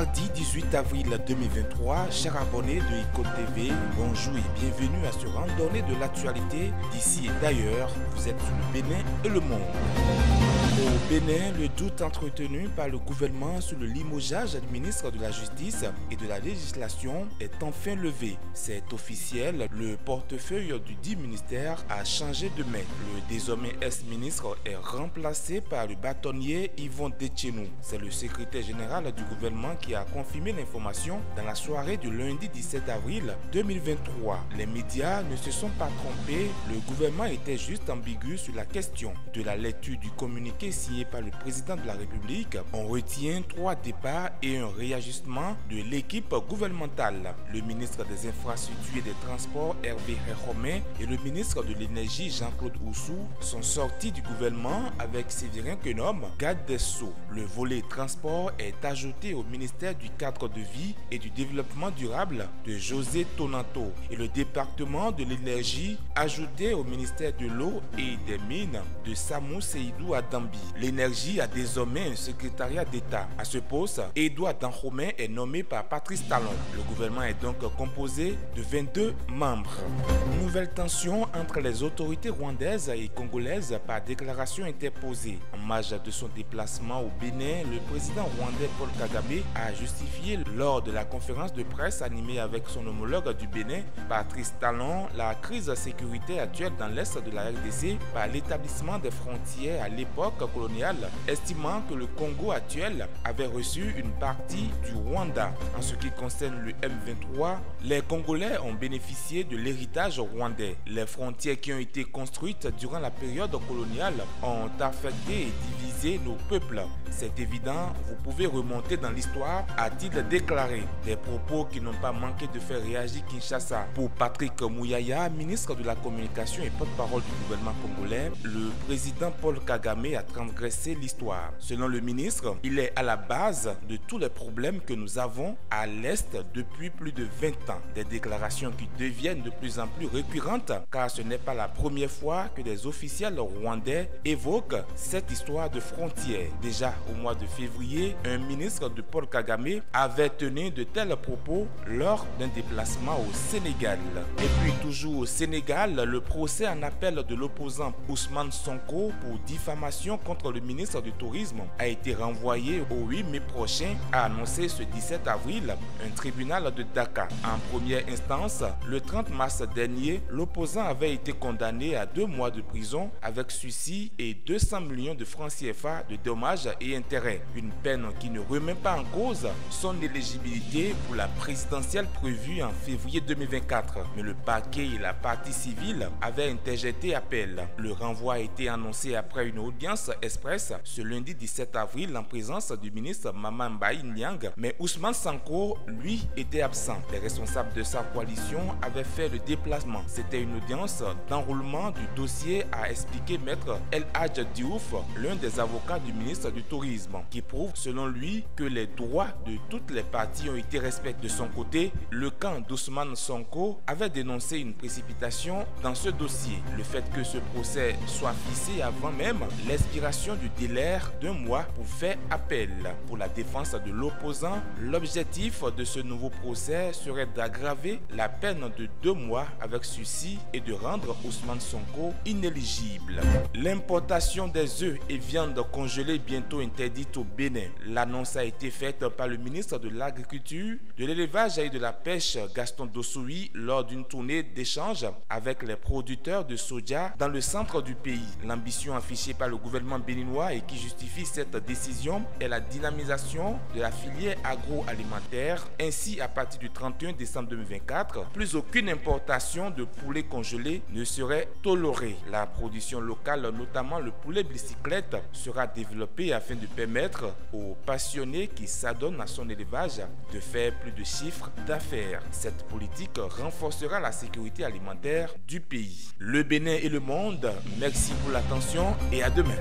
Mardi 18 avril 2023, chers abonnés de Icône TV, bonjour et bienvenue à ce randonnée de l'actualité d'ici et d'ailleurs. Vous êtes sur le Bénin et le monde. Au Bénin, le doute entretenu par le gouvernement sur le limogeage du ministre de la Justice et de la Législation est enfin levé. C'est officiel, le portefeuille du dit ministère a changé de main. Le désormais ex-ministre est remplacé par le bâtonnier Yvon Detchenou. C'est le secrétaire général du gouvernement qui a confirmé l'information dans la soirée du lundi 17 avril 2023. Les médias ne se sont pas trompés, le gouvernement était juste ambigu sur la question. De la lecture du communiqué signé par le président de la République, on retient 3 départs et un réajustement de l'équipe gouvernementale. Le ministre des Infrastructures et des Transports Hervé Réhomet et le ministre de l'Énergie Jean-Claude Oussou sont sortis du gouvernement avec Séverin Kenom, garde des Sceaux. Le volet transport est ajouté au ministère du Cadre de vie et du Développement durable de José Tonanto et le département de l'Énergie ajouté au ministère de l'Eau et des Mines de Samou Seydou Adambi. L'énergie a désormais un secrétariat d'État. À ce poste, Edouard Danjomé est nommé par Patrice Talon. Le gouvernement est donc composé de 22 membres. Nouvelle tension entre les autorités rwandaises et congolaises par déclaration interposée. En marge de son déplacement au Bénin, le président rwandais Paul Kagame a justifié lors de la conférence de presse animée avec son homologue du Bénin, Patrice Talon, la crise sécuritaire actuelle dans l'est de la RDC par l'établissement des frontières à l'époque coloniale, estimant que le Congo actuel avait reçu une partie du Rwanda. En ce qui concerne le M23, les Congolais ont bénéficié de l'héritage rwandais. Les frontières qui ont été construites durant la période coloniale ont affecté et divisé nos peuples. C'est évident, vous pouvez remonter dans l'histoire, a-t-il déclaré. Des propos qui n'ont pas manqué de faire réagir Kinshasa. Pour Patrick Mouyaya, ministre de la Communication et porte-parole du gouvernement congolais, le président Paul Kagame a transgressé l'histoire. Selon le ministre, il est à la base de tous les problèmes que nous avons à l'Est depuis plus de 20 ans. Des déclarations qui deviennent de plus en plus récurrentes car ce n'est pas la première fois que des officiels rwandais évoquent cette histoire de frontières. Déjà au mois de février, un ministre de Paul Kagame avait tenu de tels propos lors d'un déplacement au Sénégal. Et puis toujours au Sénégal, le procès en appel de l'opposant Ousmane Sonko pour diffamation contre le ministre du Tourisme a été renvoyé au 8 mai prochain, a annoncé ce 17 avril un tribunal de Dakar. En première instance, le 30 mars dernier, l'opposant avait été condamné à 2 mois de prison avec sursis et 200 millions de francs CFA de dommages et intérêts. Une peine qui ne remet pas en cause son éligibilité pour la présidentielle prévue en février 2024. Mais le parquet et la partie civile avaient interjeté appel. Le renvoi a été annoncé après une audience express ce lundi 17 avril en présence du ministre Maman Mbaye Nyang, mais Ousmane Sonko, lui, était absent. Les responsables de sa coalition avaient fait le déplacement. C'était une audience d'enroulement du dossier, a expliqué maître El Hadj Diouf, l'un des avocats du ministre du Tourisme, qui prouve selon lui que les droits de toutes les parties ont été respectés. De son côté, le camp d'Ousmane Sonko avait dénoncé une précipitation dans ce dossier. Le fait que ce procès soit fixé avant même l'expiration du délai d'1 mois pour faire appel. Pour la défense de l'opposant, l'objectif de ce nouveau procès serait d'aggraver la peine de 2 mois avec sursis et de rendre Ousmane Sonko inéligible. L'importation des œufs et viandes congelées bientôt interdite au Bénin. L'annonce a été faite par le ministre de l'Agriculture, de l'Élevage et de la Pêche Gaston Dossoui lors d'une tournée d'échange avec les producteurs de soja dans le centre du pays. L'ambition affichée par le gouvernement béninois et qui justifie cette décision est la dynamisation de la filière agroalimentaire. Ainsi, à partir du 31 décembre 2024, plus aucune importation de poulet congelé ne serait tolérée. La production locale, notamment le poulet bicyclette, sera développée afin de permettre aux passionnés qui s'adonnent à son élevage de faire plus de chiffres d'affaires. Cette politique renforcera la sécurité alimentaire du pays. Le Bénin et le monde, merci pour l'attention et à demain.